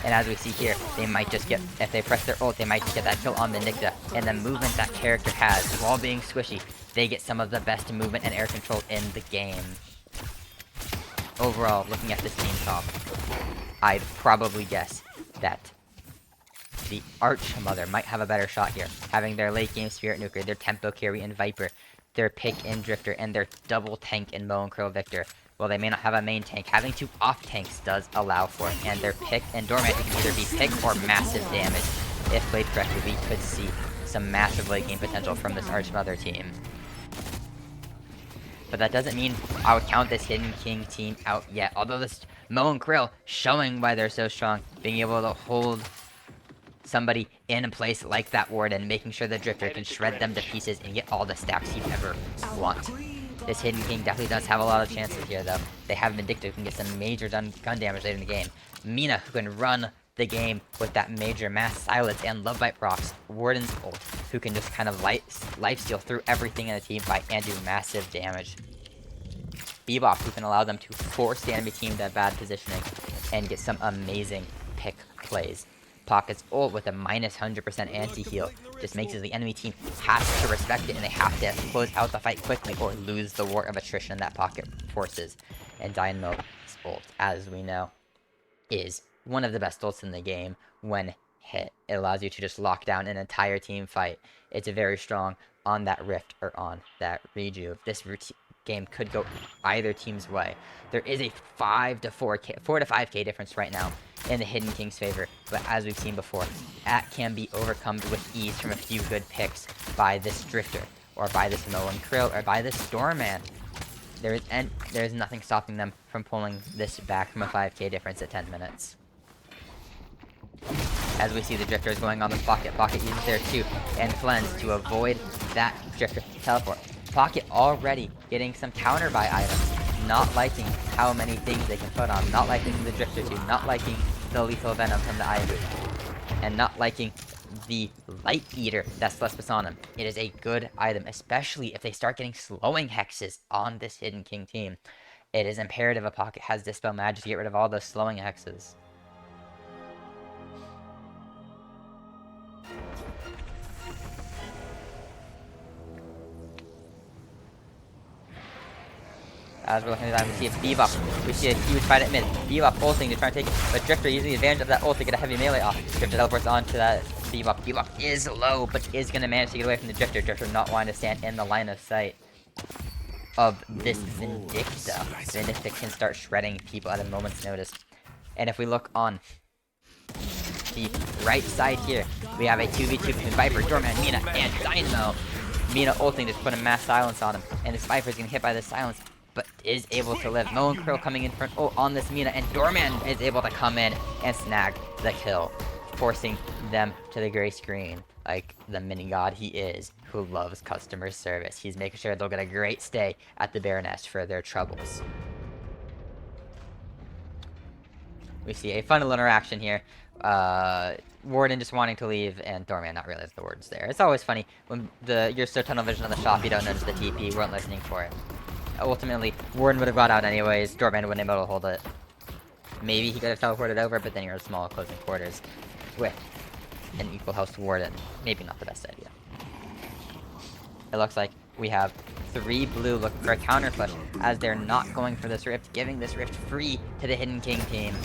And as we see here, they might just get, if they press their ult, they might just get that kill on Vindicta. And the movement that character has, while being squishy, they get some of the best movement and air control in the game. Overall, looking at this team top, I'd probably guess that the Archmother might have a better shot here, having their late game Spirit Nuker, their Tempo Carry and Viper, their pick and Drifter, and their double tank in Mo and Krill Victor. While they may not have a main tank, having 2 off tanks does allow for it, and their pick and Dormant can either be pick or massive damage. If played correctly, we could see some massive late game potential from this Archmother team. But that doesn't mean I would count this Hidden King team out yet, although this Mo and Krill showing why they're so strong, being able to hold somebody in a place like that Warden, making sure the Drifter can shred them to pieces and get all the stacks you ever want. This Hidden King definitely does have a lot of chances here, though. They have Vindicta, who can get some major gun damage later in the game. Mina, who can run the game with that major mass silence and love bite procs. Warden's ult, who can just kind of lifesteal through everything in the team fight and do massive damage. Bebop, who can allow them to force the enemy team to bad positioning and get some amazing pick plays. Pocket's ult with a minus 100% anti-heal just makes it the enemy team has to respect it, and they have to close out the fight quickly or lose the war of attrition that Pocket forces. And Dynamo's ult, as we know, is one of the best ults in the game when hit. It allows you to just lock down an entire team fight. It's very strong on that Rift or on that Rejuve. This game could go either team's way. There is a 4 to 5k difference right now in the Hidden King's favor, but as we've seen before, that can be overcome with ease from a few good picks by this Drifter, or by this Moen Krill, or by this Doorman. There's nothing stopping them from pulling this back from a 5k difference at 10 minutes. As we see the Drifters going on the Pocket. Pocket uses their 2 and Cleanse to avoid that Drifter teleport. Pocket already getting some counter buy items. Not liking how many things they can put on. Not liking the Drifter 2. Not liking the Lethal Venom from the Ivy. And not liking the Light Eater that Celestis on him. It is a good item, especially if they start getting slowing hexes on this Hidden King team. It is imperative a Pocket has Dispel Magic to get rid of all those slowing hexes. As we're looking at that, we see a Bebop. We see a huge fight at mid. Bebop ulting to try and take it, but Drifter using the advantage of that ult to get a heavy melee off. Drifter teleports onto that Bebop. Bebop is low, but is going to manage to get away from the Drifter. Drifter not wanting to stand in the line of sight of this Vindicta. Vindicta can start shredding people at a moment's notice. And if we look on the right side here, we have a 2v2 between Viper, Doorman, Mina, and Dynamo. Mina ulting to put a mass silence on him, and this Viper is getting hit by this silence, but is able to live. Moen Krill coming in front on this Mina, and Doorman is able to come in and snag the kill, forcing them to the gray screen like the mini god he is, who loves customer service. He's making sure they'll get a great stay at the Baroness for their troubles. We see a fun little interaction here. Warden just wanting to leave, and Doorman not realize the Warden's there. It's always funny when you're so tunnel vision on the shop, you don't notice the TP, weren't listening for it. Ultimately, Warden would have got out anyways, Doorman wouldn't have been able to hold it. Maybe he could have teleported over, but then you're in small closing quarters with an equal host Warden. Maybe not the best idea. It looks like we have 3 blue looking for a counter push, as they're not going for this rift, giving this rift free to the Hidden King team.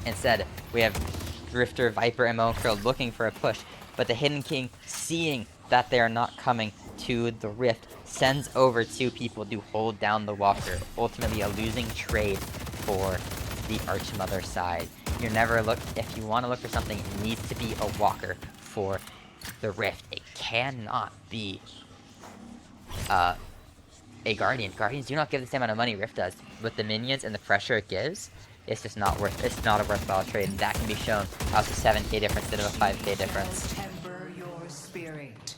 Instead, we have Drifter, Viper, and Moen Krill looking for a push, but the Hidden King, seeing that they are not coming to the rift, sends over 2 people to hold down the walker, ultimately a losing trade for the Archmother side. You're never if you want to look for something, it needs to be a walker for the rift. It cannot be a Guardian. Guardians do not give the same amount of money Rift does. With the minions and the pressure it gives, it's just not it's not a worthwhile trade. And that can be shown out to 7k difference instead of a 5k difference. Temper your spirit.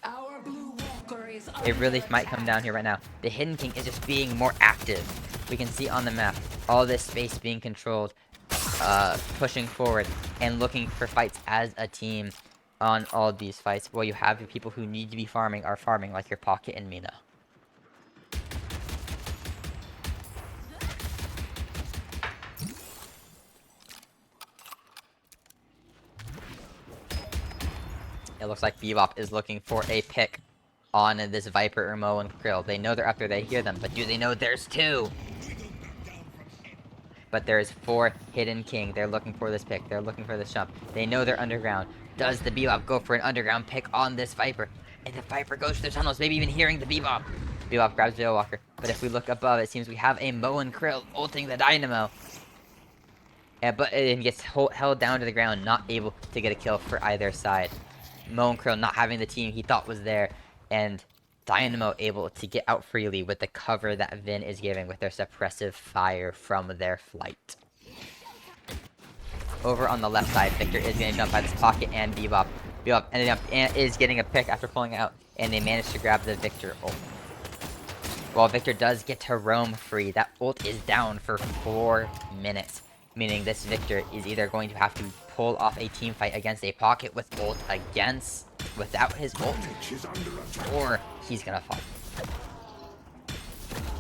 Our blue walker is It really might come down here right now. The Hidden King is just being more active. We can see on the map all this space being controlled, pushing forward and looking for fights as a team on all these fights. While you have your people who need to be farming are farming, like your Pocket and Mina. It looks like Bebop is looking for a pick on this Viper or Moen Krill. They know they're up there, they hear them, but do they know there's 2? But there's 4 Hidden King. They're looking for this pick. They're looking for this jump. They know they're underground. Does the Bebop go for an underground pick on this Viper? And the Viper goes to the tunnels, maybe even hearing the Bebop. Bebop grabs Veilwalker. But if we look above, it seems we have a Moen Krill ulting the Dynamo. But it gets held down to the ground, not able to get a kill for either side. Moen Krill not having the team he thought was there, and Dynamo able to get out freely with the cover that Vin is giving with their suppressive fire from their flight. Over on the left side, Victor is getting jumped by this Pocket and Bebop. Bebop ended up is getting a pick after pulling out, and they managed to grab the Victor ult. While Victor does get to roam free, that ult is down for 4 minutes, meaning this Victor is either going to have to pull off a team fight against a Pocket with ult without his ult, or he's gonna fall.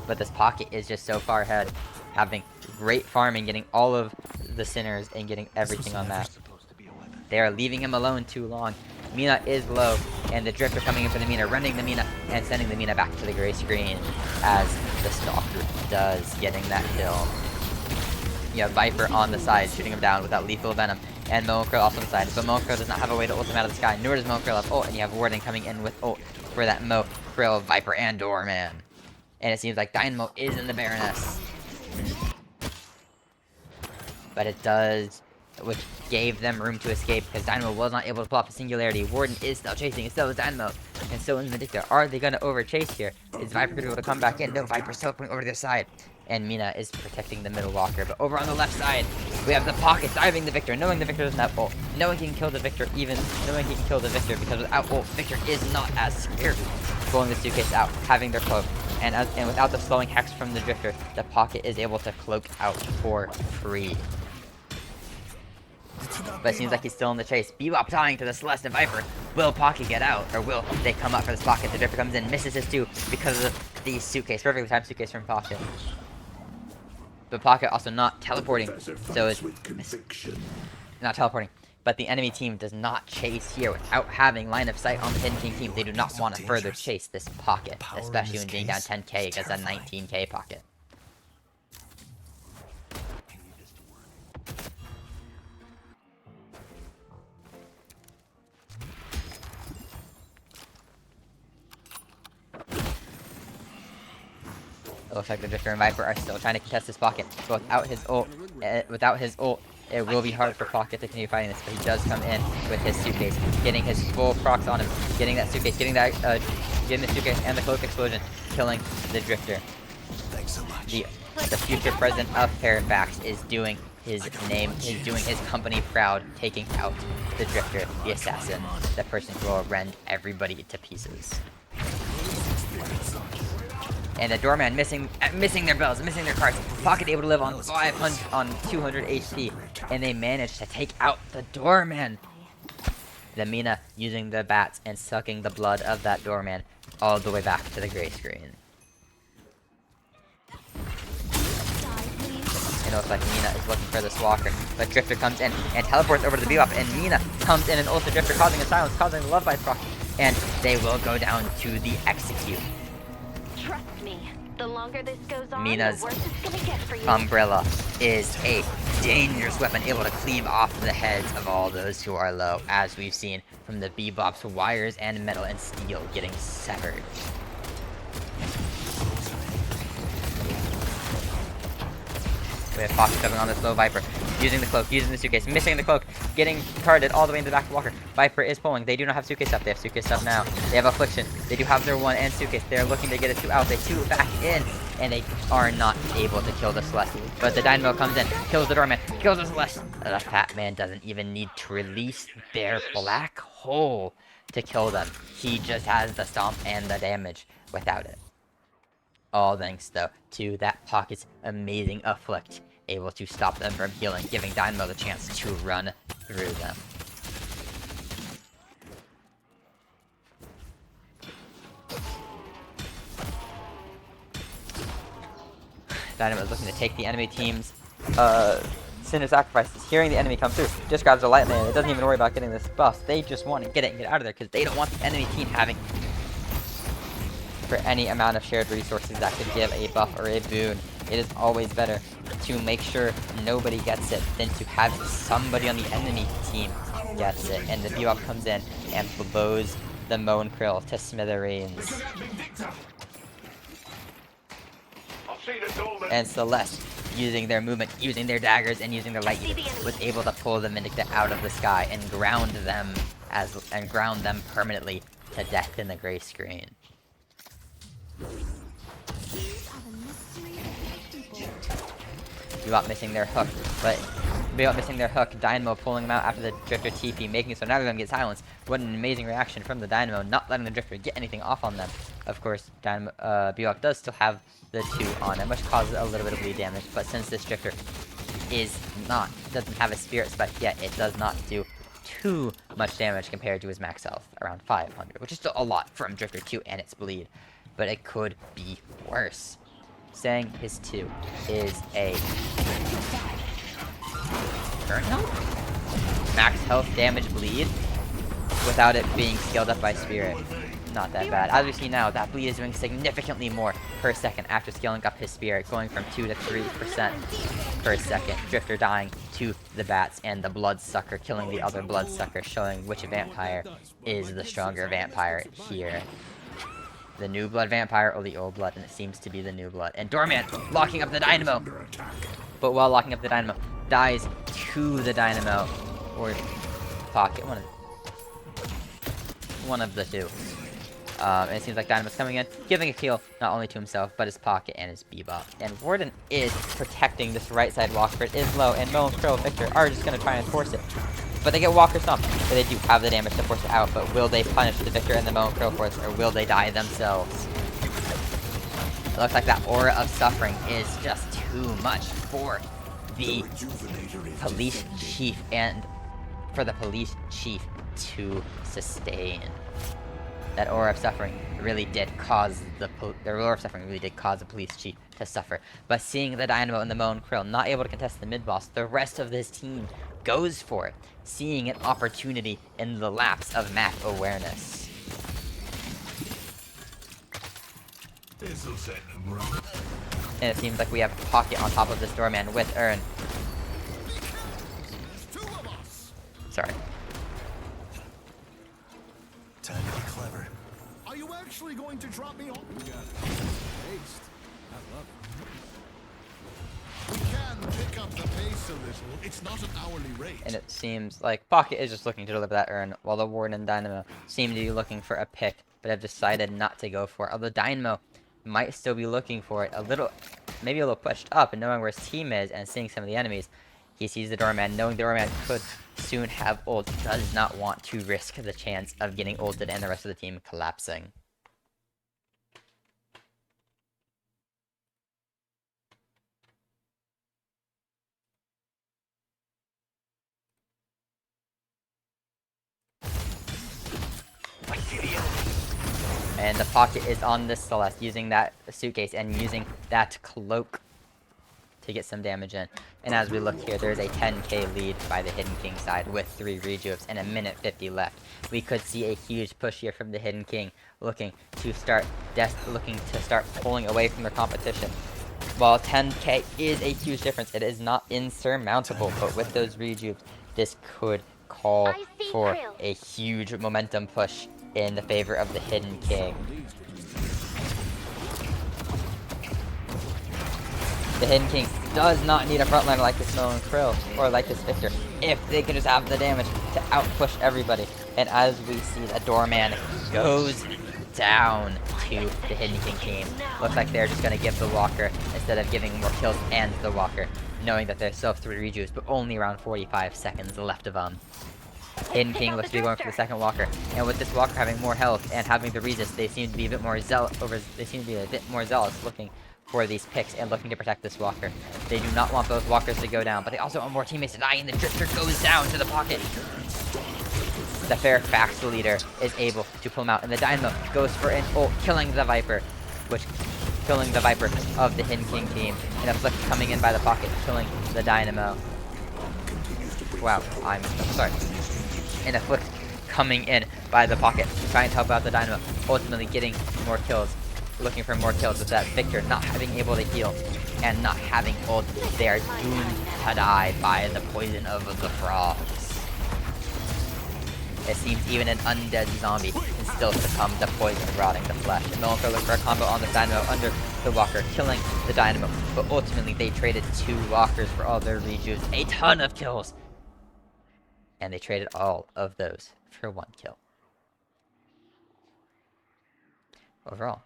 But this Pocket is just so far ahead, having great farming, getting all of the Sinners and getting everything on that. They are leaving him alone too long. Mina is low, and the Drifter coming in for the Mina, running the Mina, and sending the Mina back to the gray screen as the Stalker does, getting that kill. You have Viper on the side, shooting him down with that lethal venom, and Moen Krill also on the side, but Moen Krill does not have a way to ult him out of the sky, nor does Moen Krill have ult, and you have Warden coming in with ult for that Moen Krill, Viper, and Doorman. And it seems like Dynamo is in the Baroness. but it does, which gave them room to escape because Dynamo was not able to pull off a singularity. Warden is still chasing, and so is Dynamo, and so is Vindicta. Are they going to overchase here? Is Viper going to be able to come back in? No, Viper's teleporting over to their side, and Mina is protecting the middle walker. But over on the left side, we have the Pocket diving the Victor, knowing the Victor doesn't have ult, knowing he can kill the Victor, even knowing he can kill the Victor, because without ult, Victor is not as scary. Pulling the Suitcase out, having their cloak, and without the slowing hex from the Drifter, the Pocket is able to cloak out for free. But it seems like he's still in the chase. Bebop tying to the Celeste and Viper. Will Pocket get out? Or will they come up for this Pocket? The Drifter comes in, misses his 2 because of the Suitcase. Perfectly timed Suitcase from Pocket. But Pocket also not teleporting. So it's not teleporting. But the enemy team does not chase here without having line of sight on the Hidden King team. They do not want to further chase this Pocket. Especially when being down 10k against a 19k Pocket. It looks like the Drifter and Viper are still trying to contest this Pocket, but without his ult, it will be hard for Pocket to continue fighting this. But he does come in with his Suitcase, getting his full procs on him, getting that Suitcase, getting the Suitcase and the Cloak Explosion, killing the Drifter. Thanks so much. The future president of Fairfax is doing his company proud, taking out the Drifter, the assassin, the person who will rend everybody to pieces. And the Doorman missing their bells, missing their cards. Pocket able to live on 200 HP, and they managed to take out the Doorman. The Mina using the bats and sucking the blood of that Doorman all the way back to the gray screen. It looks like Mina is looking for this walker, but Drifter comes in and teleports over to the Bebop, and Mina comes in and ults the Drifter, causing a silence, causing the Love Bite proc, and they will go down to the Execute. Trust me, the longer this goes on, Mina's the worse it's gonna get for you. Umbrella is a dangerous weapon, able to cleave off the heads of all those who are low, as we've seen from the Bebop's wires and metal and steel getting severed. We have Pocket jumping on this low Viper, using the cloak, using the Suitcase, missing the cloak, getting carded all the way in the back of Walker. Viper is pulling. They do not have Suitcase up. They have Suitcase up now. They have Affliction. They do have their 1 and Suitcase. They are looking to get a 2 out. They 2 back in, and they are not able to kill the Celeste. But the Dynamo comes in, kills the Doorman, kills the Celeste. The Fat Man doesn't even need to release their black hole to kill them. He just has the stomp and the damage without it. All thanks, though, to that Pocket's amazing Afflict, able to stop them from healing, giving Dynamo the chance to run through them. Dynamo is looking to take the enemy team's Cinder Sacrifices, hearing the enemy come through, just grabs a Light Man. It doesn't even worry about getting this buff. They just want to get it and get out of there, because they don't want the enemy team having for any amount of shared resources that could give a buff or a boon. It is always better to make sure nobody gets it than to have somebody on the enemy team gets it. And the Bebop comes in and blows the Moan Krill to smithereens. And Celeste, using their movement, using their daggers, and using their lightning, was able to pull the Vindicta out of the sky and ground them permanently to death in the gray screen. Bebop missing their hook, but Bebop missing their hook, Dynamo pulling them out after the Drifter TP, making it so neither of them get silenced. What an amazing reaction from the Dynamo, not letting the Drifter get anything off on them. Of course, Bebop does still have the 2 on him, which causes a little bit of bleed damage, but since this Drifter doesn't have a Spirit Spike yet, it does not do too much damage compared to his max health, around 500, which is still a lot from Drifter 2 and its bleed, but it could be worse. Saying his 2 is a turn health? Max health, damage, bleed, without it being scaled up by Spirit. Not that bad. As we see now, that bleed is doing significantly more per second after scaling up his Spirit, going from 2 to 3% per second. Drifter dying to the bats, and the Bloodsucker killing the other Bloodsucker, showing which vampire is the stronger vampire here. The New Blood vampire or the Old Blood, and it seems to be the New Blood. And Doorman locking up the Dynamo. But while locking up the Dynamo, dies to the Dynamo or Pocket, one of the two. And it seems like Dynamo's coming in, giving a kill not only to himself, but his Pocket and his Bebop. And Warden is protecting this right side walker. It is low, and Mo and Krill Victor are just going to try and force it. But they get Walker Stomp, so they do have the damage to force it out. But will they punish the Victor and the Mo and Krill force, or will they die themselves? It looks like that Aura of Suffering is just too much for the Police Chief and for the Police Chief to sustain. That Aura of Suffering really did cause the Aura of Suffering really did cause the Police Chief to suffer. But seeing the Dynamo and the Mo and Krill not able to contest the mid boss, the rest of this team goes for it, seeing an opportunity in the lapse of map awareness. And it seems like we have Pocket on top of this Doorman with Ern. Sorry. Time to be clever. Are you actually going to drop me off? We got paste. I love it. We can pick up the pace a little. It's not an hourly rate. And it seems like Pocket is just looking to deliver that Ern, while the Warden and Dynamo seem to be looking for a pick, but have decided not to go for it. Although Dynamo might still be looking for it a little, maybe a little pushed up, and knowing where his team is and seeing some of the enemies, he sees the Doorman, knowing the Doorman could soon have ult, does not want to risk the chance of getting ulted and the rest of the team collapsing. And the Pocket is on this Celeste, using that suitcase and using that cloak to get some damage in. And as we look here, there's a 10k lead by the Hidden King side with 3 rejuves and a minute 50 left. We could see a huge push here from the Hidden King, looking to start pulling away from their competition. While 10k is a huge difference, it is not insurmountable, but with those rejuves, this could call for a huge momentum push in the favor of the Hidden King. The Hidden King does not need a frontliner like this Mo and Krill, or like this Victor, if they can just have the damage to outpush everybody. And as we see, the Doorman goes down to the Hidden King team. Looks like they're just going to give the Walker, instead of giving more kills and the Walker, knowing that they still have 3 rejuves, but only around 45 seconds left of them. Hidden King looks to be going for the second Walker, and with this Walker having more health and having the resist, they seem to be a bit more zealous, looking for these picks and looking to protect this Walker. They do not want both Walkers to go down, but they also want more teammates to die, and the Drifter goes down to the Pocket. The Fairfax leader is able to pull him out, and the Dynamo goes for an ult, killing the Viper of the Hidden King team, and a flick coming in by the Pocket, killing the Dynamo. Wow, I'm sorry. And a flick coming in by the Pocket, trying to help out the Dynamo, ultimately getting more kills, looking for more kills with that Victor not having able to heal and not having ult. They are doomed to die by the poison of the frogs. It seems even an undead zombie can still succumb to poison rotting the flesh. And Melancholy look for a combo on the Dynamo under the Walker, killing the Dynamo, but ultimately they traded 2 Walkers for all their rejuves, a ton of kills! And they traded all of those for 1 kill. Overall,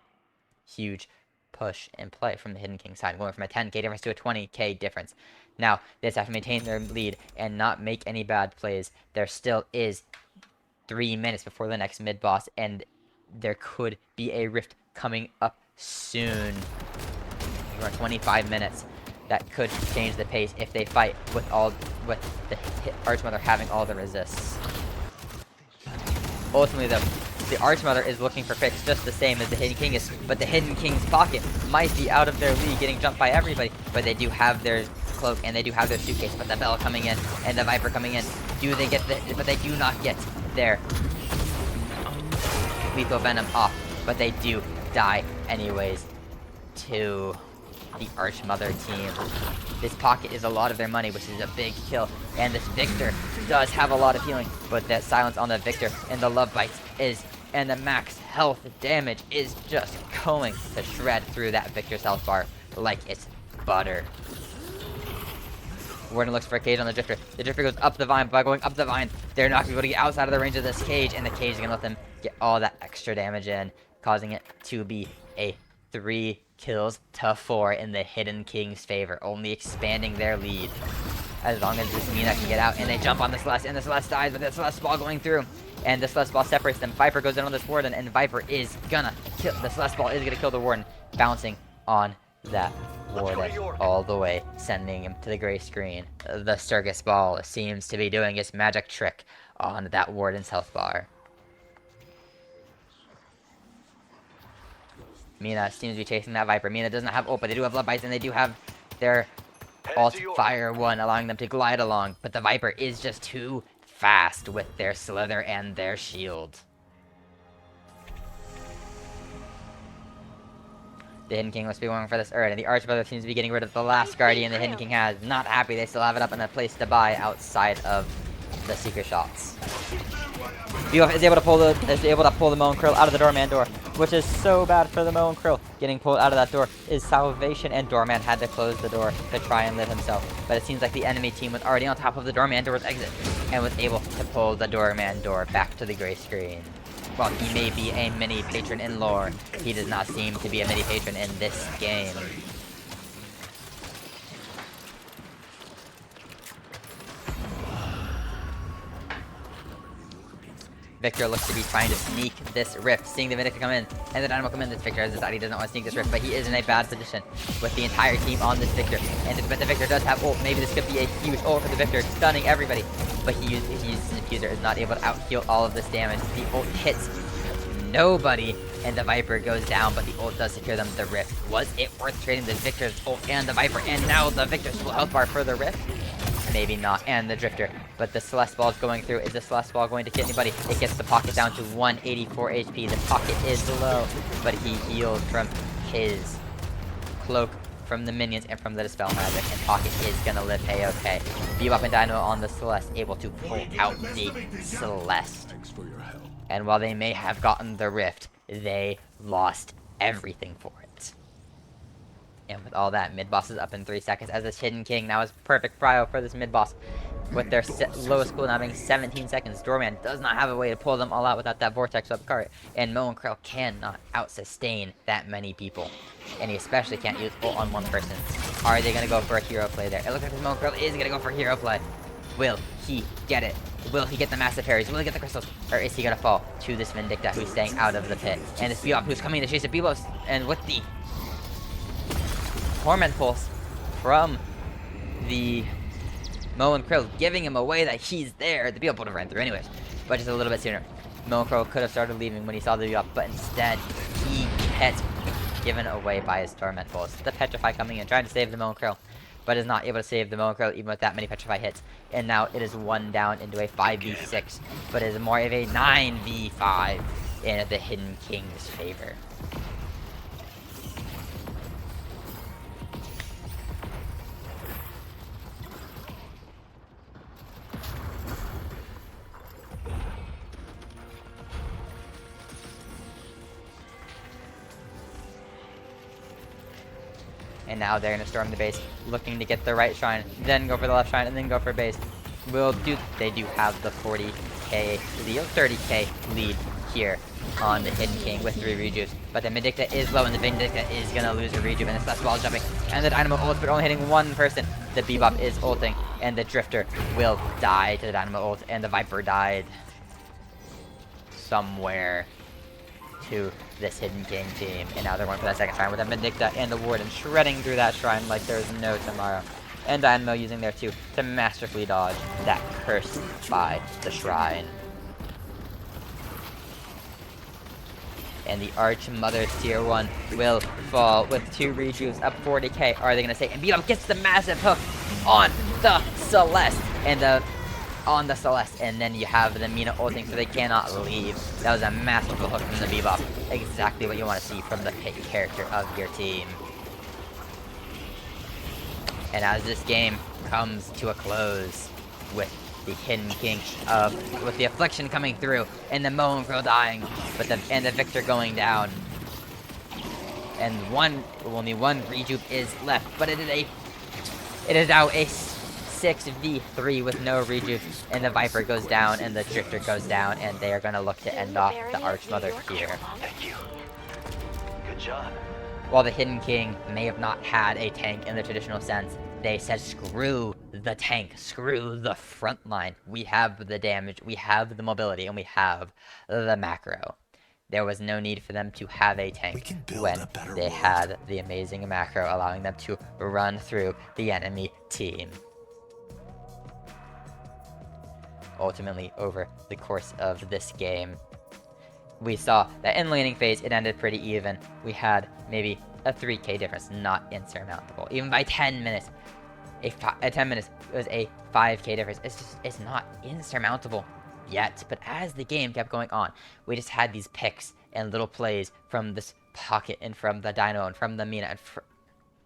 huge push and play from the Hidden King side, going from a 10k difference to a 20k difference. Now, they just have to maintain their lead and not make any bad plays. There still is 3 minutes before the next mid-boss, and there could be a rift coming up soon. Around 25 minutes. That could change the pace if they fight with the Archmother having all the resists. Ultimately, though, the Archmother is looking for picks just the same as the Hidden King is, but the Hidden King's Pocket might be out of their league, getting jumped by everybody, but they do have their cloak and they do have their suitcase. But the Bell coming in and the Viper coming in, but they do not get their lethal venom off, but they do die anyways to the Archmother team. This Pocket is a lot of their money, which is a big kill, and this Victor does have a lot of healing, but that silence on the Victor and the Love Bites and the max health damage is just going to shred through that Victor's health bar like it's butter. Warden looks for a cage on the Drifter. The Drifter goes up the vine. By going up the vine, they're not going to be able to get outside of the range of this cage, and the cage is going to let them get all that extra damage in, causing it to be a 3 kills to 4 in the Hidden King's favor, only expanding their lead. As long as this Mina can get out, and they jump on the Celeste, and the Celeste dies, but the Celeste ball going through. And the Celeste ball separates them. Viper goes in on this Warden, and Viper is gonna kill. The Celeste ball is gonna kill the Warden, bouncing on that Warden all the way, sending him to the gray screen. The Sturgis ball seems to be doing its magic trick on that Warden's health bar. Mina seems to be chasing that Viper. Mina does not have ult, but they do have Love Bites, and they do have their alt fire 1, allowing them to glide along. But the Viper is just too fast with their Slither and their shield. The Hidden King must be going for this Erd, and the Archbrother seems to be getting rid of the last Guardian the Hidden King has. Not happy, they still have it up in a place to buy outside of the Seeker shots. Bioff is able to pull the Moe and Krill out of the Doorman door, which is so bad for the Moe and Krill. Getting pulled out of that door is salvation, and Doorman had to close the door to try and live himself. But it seems like the enemy team was already on top of the Doorman door's exit, and was able to pull the Doorman door back to the gray screen. While he may be a mini patron in lore, he does not seem to be a mini patron in this game. Victor looks to be trying to sneak this rift, seeing the Vindicta come in, and the Dynamo come in. This Victor has decided he doesn't want to sneak this rift, but he is in a bad position with the entire team on this Victor. But the Victor does have ult. Maybe this could be a huge ult for the Victor, stunning everybody. But he uses his Diffuser, is not able to out-heal all of this damage. The ult hits nobody, and the Viper goes down, but the ult does secure them the rift. Was it worth trading the Victor's ult and the Viper, and now the Victor's full health bar for the rift? Maybe not, and the Drifter. But the Celeste ball is going through. Is the Celeste ball going to kill anybody? It gets the Pocket down to 184 HP. The Pocket is low, but he healed from his cloak, from the minions, and from the Dispel Magic, and Pocket is gonna live A-okay. Bebop and Dynamo on the Celeste, able to pull out the Celeste. Thanks for your help. And while they may have gotten the rift, they lost everything for it. And with all that, mid-boss is up in 3 seconds, as this Hidden King now is perfect prio for this mid-boss. With their lowest cooldown being 17 seconds, Doorman does not have a way to pull them all out without that Vortex up card, and Moe and Krill cannot out-sustain that many people. And he especially can't use ult on one person. Are they going to go for a hero play there? It looks like this Moe and Krill is going to go for a hero play. Will he get it? Will he get the massive parries? Will he get the crystals? Or is he going to fall to this Vindicta who's staying out of the pit? And this Bebop who's coming to chase the Bebop, and with the Torment Pulse from the Moe and Krill giving him away that he's there. The Bebop would have ran through anyways, but just a little bit sooner. Moe and Krill could have started leaving when he saw the Bebop, but instead he gets given away by his Torment Pulse. The Petrify coming in, trying to save the Moe and Krill, but is not able to save the Moe and Krill even with that many Petrify hits. And now it is 1 down into a 5v6, but it is more of a 9v5 in the Hidden King's favor. And now they're going to storm the base, looking to get the right shrine, then go for the left shrine, and then go for base. They do have the 40k lead, 30k lead here on the Hidden King with 3 rejuves. But the Vindicta is low, and the Vindicta is going to lose a rejuve, and the Celeste ball is jumping. And the Dynamo ults, but only hitting one person. The Bebop is ulting, and the Drifter will die to the Dynamo ult, and the Viper died somewhere to this Hidden King team. And now they're going for that second shrine with the Vindicta and the Warden shredding through that shrine like there's no tomorrow. And Dynamo using their 2 to masterfully dodge that curse by the shrine. And the Archmother's tier 1 will fall with 2 rejuves up 40k. Are they going to stay? And Bebop gets the massive hook on the Celeste. And on the Celeste, and then you have the Mina ulting, so they cannot leave. That was a masterful hook from the Bebop. Exactly what you want to see from the pit character of your team. And as this game comes to a close with the Hidden King with the Affliction coming through, and the Moe and Krill dying, and the Victor going down. And only one rejuve is left, but it is now a 6v3 with no rejuve, and the Viper goes down, and the Drifter goes down, and they are gonna look to end off the Archmother here. Thank you. Good job. While the Hidden King may have not had a tank in the traditional sense, they said screw the tank, screw the front line. We have the damage, we have the mobility, and we have the macro. There was no need for them to have a tank when they had the amazing macro allowing them to run through the enemy team. Ultimately, over the course of this game, we saw that in laning phase, it ended pretty even. We had maybe a 3k difference, not insurmountable. Even by 10 minutes, at 10 minutes, it was a 5k difference. It's not insurmountable yet. But as the game kept going on, we just had these picks and little plays from this pocket and from the Dino and from the Mina and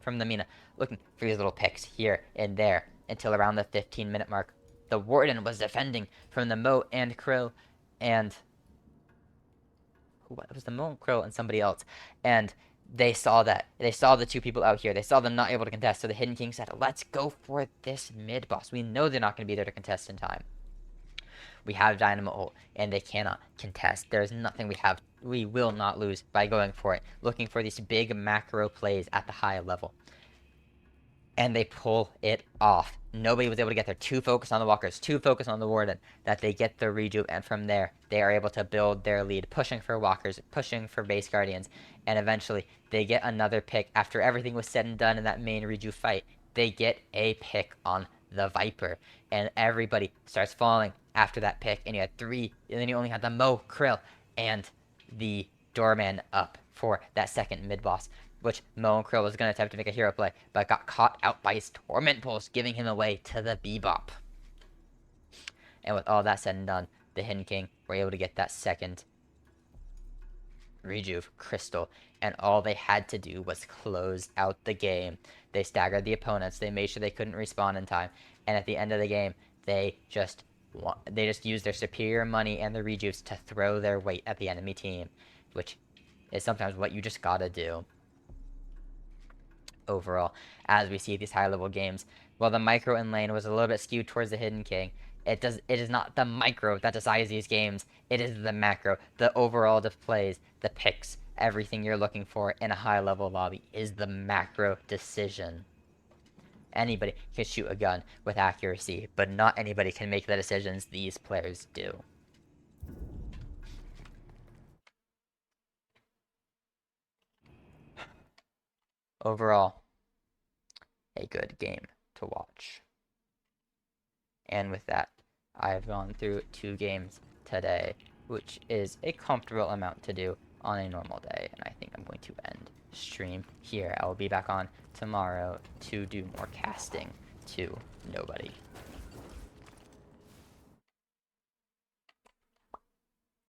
from the Mina, looking for these little picks here and there until around the 15-minute mark. The Warden was defending from the Mo and Krill, and it was the Mo and Krill and somebody else, and they saw that. They saw the two people out here. They saw them not able to contest, so the Hidden King said, let's go for this mid boss. We know they're not going to be there to contest in time. We have Dynamo ult, and they cannot contest. There's nothing we will not lose by going for it, looking for these big macro plays at the high level. And they pull it off. Nobody was able to get there. Too focused on the walkers, too focused on the Warden, that they get the rejuve, and from there, they are able to build their lead, pushing for walkers, pushing for base guardians, and eventually, they get another pick. After everything was said and done in that main rejuve fight, they get a pick on the Viper, and everybody starts falling after that pick, and you had 3, and then you only had the Mo, Krill, and the Doorman up for that second mid-boss, which Mo and Krill was going to attempt to make a hero play, but got caught out by his Torment Pulse, giving him away to the Bebop. And with all that said and done, the Hidden King were able to get that second rejuve crystal, and all they had to do was close out the game. They staggered the opponents, they made sure they couldn't respawn in time, and at the end of the game, they just used their superior money and their rejuves to throw their weight at the enemy team, which is sometimes what you just gotta do. Overall, as we see these high-level games, while the micro in lane was a little bit skewed towards the Hidden King, it is not the micro that decides these games, it is the macro, the overall displays, the picks, everything you're looking for in a high-level lobby is the macro decision. Anybody can shoot a gun with accuracy, but not anybody can make the decisions these players do. Overall, a good game to watch. And with that, I've gone through 2 games today, which is a comfortable amount to do on a normal day, and I think I'm going to end stream here. I will be back on tomorrow to do more casting to nobody.